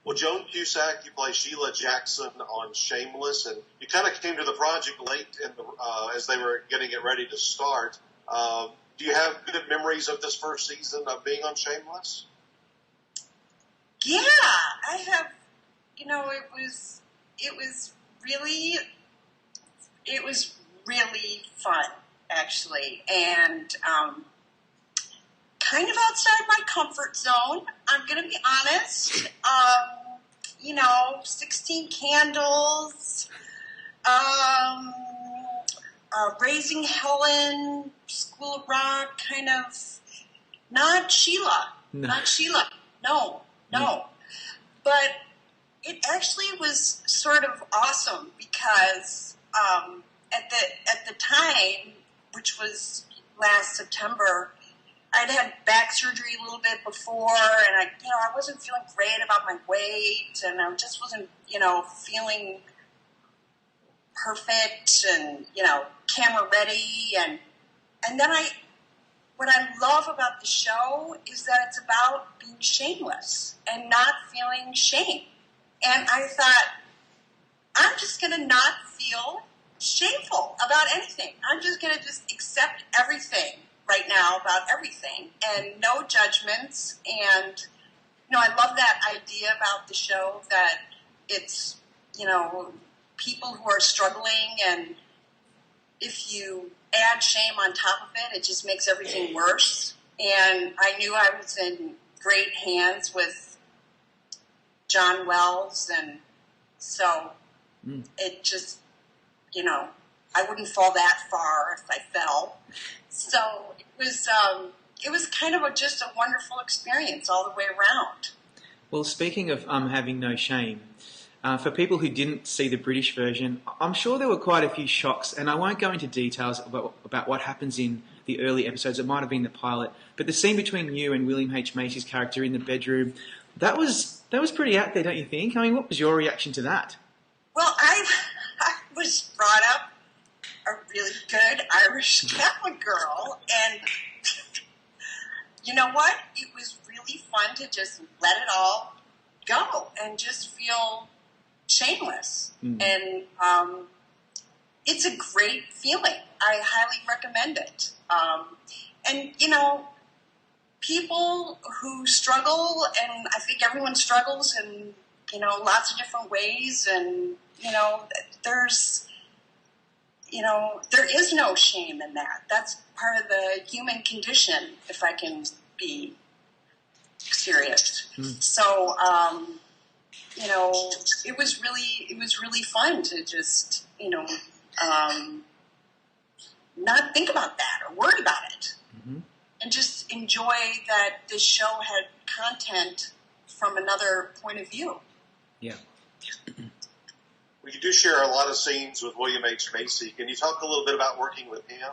Well, Joan Cusack, you play Sheila Jackson on Shameless, and you kind of came to the project late as they were getting it ready to start. Do you have good memories of this first season of being on Shameless? Yeah, I have. You know, it was really fun, actually, and kind of outside my comfort zone. I'm going to be honest. 16 Candles, Raising Helen, School of Rock, kind of, not Sheila. No. But it actually was sort of awesome because at the time, which was last September, I'd had back surgery a little bit before, and I wasn't feeling great about my weight, and I just wasn't, feeling perfect and, camera ready, and then what I love about the show is that it's about being shameless and not feeling shame. And I thought, I'm just going to not feel shameful about anything. I'm just going to just accept everything right now about everything and no judgments. And, I love that idea about the show that it's, people who are struggling, and if you add shame on top of it, it just makes everything worse. And I knew I was in great hands with John Wells, and so it just, I wouldn't fall that far if I fell. So it was kind of just a wonderful experience all the way around. Well, speaking of having no shame, for people who didn't see the British version, I'm sure there were quite a few shocks, and I won't go into details about what happens in the early episodes. It might have been the pilot, but the scene between you and William H. Macy's character in the bedroom, that was pretty out there, don't you think? I mean, what was your reaction to that? Well, I was brought up a really good Irish Catholic girl, and you know what? It was really fun to just let it all go and just feel shameless. And it's a great feeling. I highly recommend it. And, people who struggle, and I think everyone struggles in, lots of different ways, and, there is no shame in that. That's part of the human condition, if I can be serious. So, it was really fun to just, not think about that or worry about it, and just enjoy that this show had content from another point of view. Yeah. Well, you do share a lot of scenes with William H. Macy. Can you talk a little bit about working with him?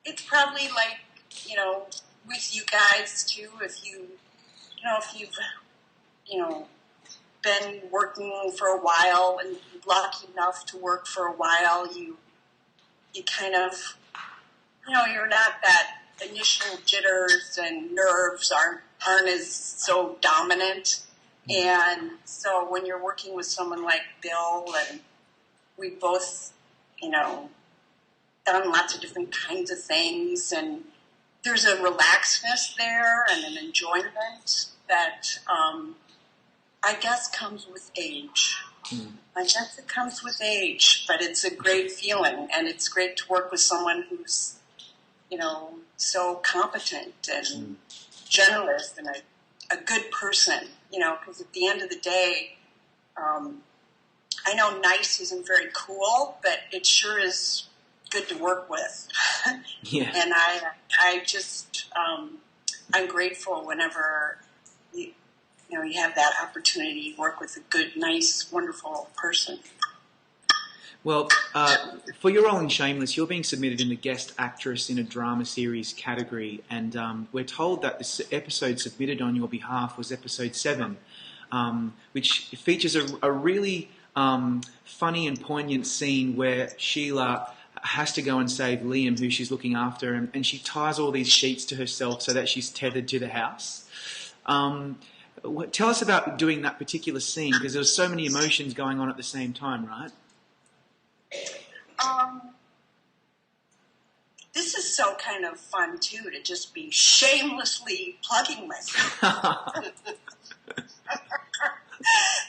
It's probably like, with you guys too, if you've been working for a while and lucky enough to work for a while, you kind of, you're not that initial jitters and nerves aren't as so dominant. And so when you're working with someone like Bill, and we both, done lots of different kinds of things, and there's a relaxedness there and an enjoyment that I guess comes with age. I guess it comes with age, but it's a great feeling, and it's great to work with someone who's, so competent and generous and a good person, because at the end of the day, I know nice isn't very cool, but it sure is good to work with. Yeah. And I just, I'm grateful whenever you have that opportunity to work with a good, nice, wonderful person. Well, for your role in Shameless, you're being submitted in the Guest Actress in a Drama Series category, and we're told that this episode submitted on your behalf was episode 7, which features a really funny and poignant scene where Sheila has to go and save Liam, who she's looking after, and she ties all these sheets to herself so that she's tethered to the house. Tell us about doing that particular scene, because there was so many emotions going on at the same time, right? This is so kind of fun, too, to just be shamelessly plugging myself.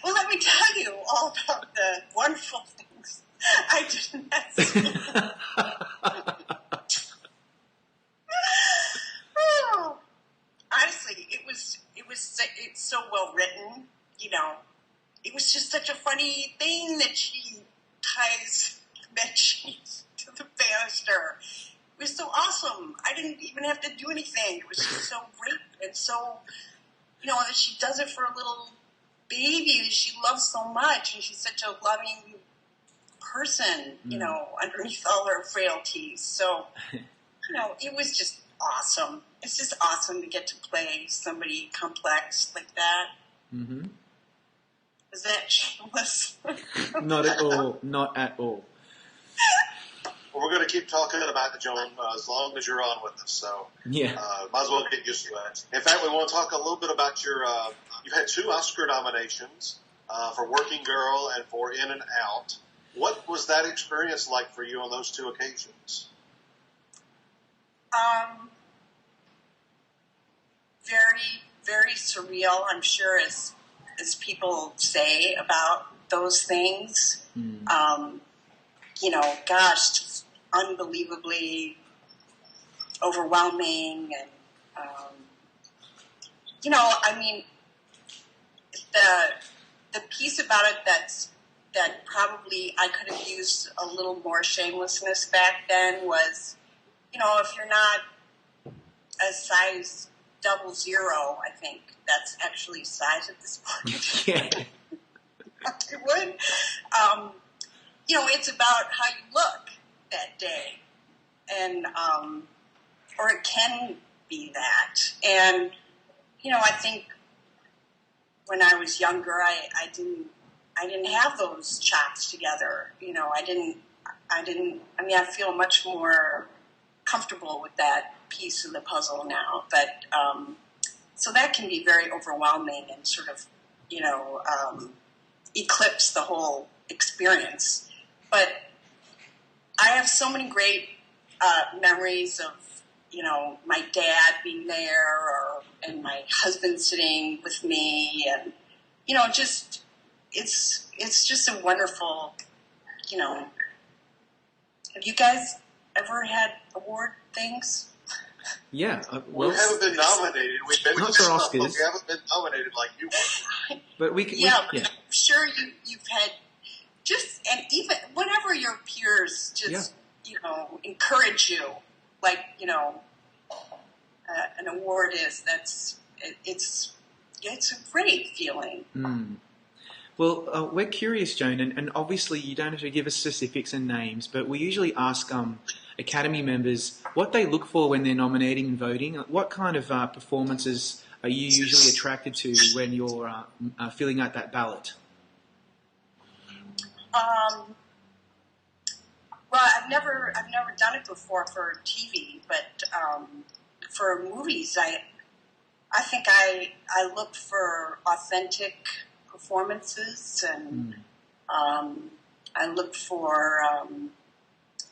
Well, let me tell you all about the wonderful things I did in that scene. Oh, honestly, it's so well written, you know. It was just such a funny thing that she ties the bed sheets to the banister. It was so awesome. I didn't even have to do anything. It was just so great and so, you know, that she does it for a little baby that she loves so much, and she's such a loving person, you know, underneath all her frailties. So, you know, it was just awesome. It's just awesome to get to play somebody complex like that. Mm-hmm. Is that shameless? Not at all. Not at all. Well, we're going to keep talking about it, Joan, as long as you're on with us. So, yeah, might as well get used to it. In fact, we want to talk a little bit about your. You've had 2 Oscar nominations for Working Girl and for In and Out. What was that experience like for you on those 2 occasions? Very, very surreal. I'm sure, as people say about those things. You know, gosh, just unbelievably overwhelming. And, you know, I mean, the piece about it that probably I could have used a little more shamelessness back then was, you know, if you're not a size 00, I think that's actually size at this point. yeah. It would. You know, it's about how you look that day, and or it can be that. And you know, I think when I was younger, I didn't have those chops together. You know, I didn't. I mean, I feel much more comfortable with that piece of the puzzle now. But so that can be very overwhelming and sort of, you know, eclipse the whole experience. But I have so many great memories of, you know, my dad being there, and my husband sitting with me, and you know, just it's just a wonderful, you know. Have you guys ever had award things? Yeah. We haven't been nominated. We've been not for Oscars. But we haven't been nominated like you were. But we can. Yeah, but I'm sure you've had just, and even whenever your peers just, you know, encourage you, like, you know, an award is, it's a great feeling. Well, we're curious, Joan, and obviously you don't have to give us specifics and names, but we usually ask Academy members what they look for when they're nominating and voting. What kind of performances are you usually attracted to when you're filling out that ballot? Well, I've never done it before for TV, but for movies, I think I look for authentic performances, and I look for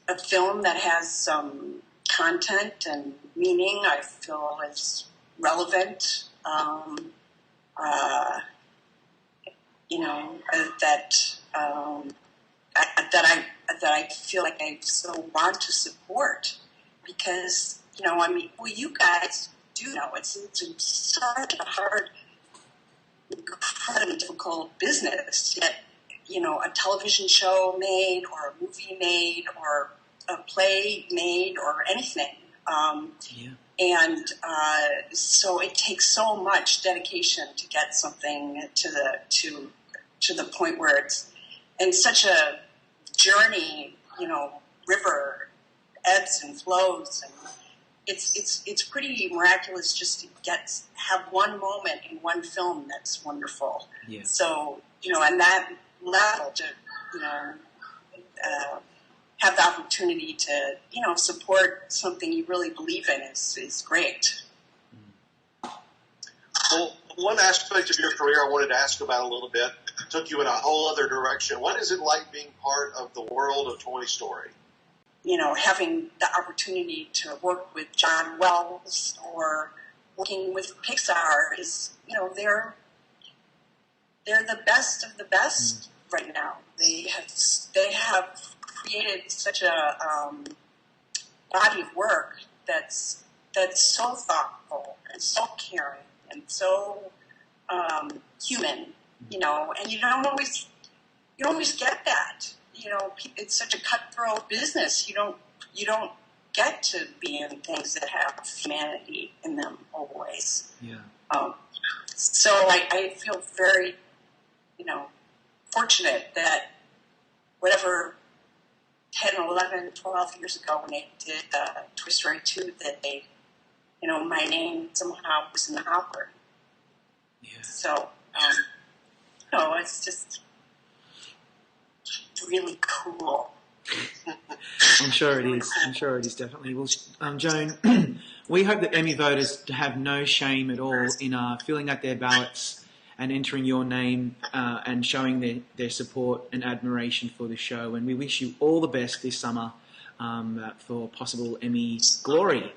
a film that has some content and meaning I feel is relevant. You know, that I feel like I so want to support, because, you know, I mean, well, you guys do know it's such a hard, incredibly difficult business. Yet, you know, a television show made, or a movie made, or a play made, or anything. And so it takes so much dedication to get something to the point where it's in such a journey, you know, river ebbs and flows, and it's pretty miraculous just to have one moment in one film that's wonderful. Yeah. So, you know, and that level to, you know, have the opportunity to, support something you really believe in is great. Well, one aspect of your career I wanted to ask about a little bit took you in a whole other direction. What is it like being part of the world of Toy Story? Having the opportunity to work with John Wells or working with Pixar is, they're the best of the best right now. They have created such a body of work that's so thoughtful and so caring and so human, and you don't always get that. It's such a cutthroat business. You don't get to be in things that have humanity in them always. Yeah. So I feel very, fortunate that whatever 10, 11, 12 years ago when they did Toy Story 2, that they, my name somehow was in the hopper. Yeah. So, it's just really cool. I'm sure it is. I'm sure it is, definitely. Well, Joan, we hope that Emmy voters have no shame at all in filling out their ballots and entering your name and showing their support and admiration for the show. And we wish you all the best this summer for possible Emmy glory.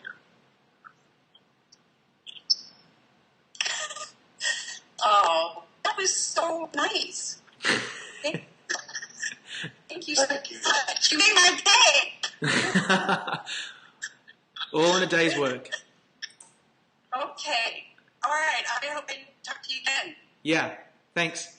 Oh, that was so nice. Thank you so much. You made my day. All in a day's work. Okay. All right. I hope I talk to you again. Yeah. Thanks.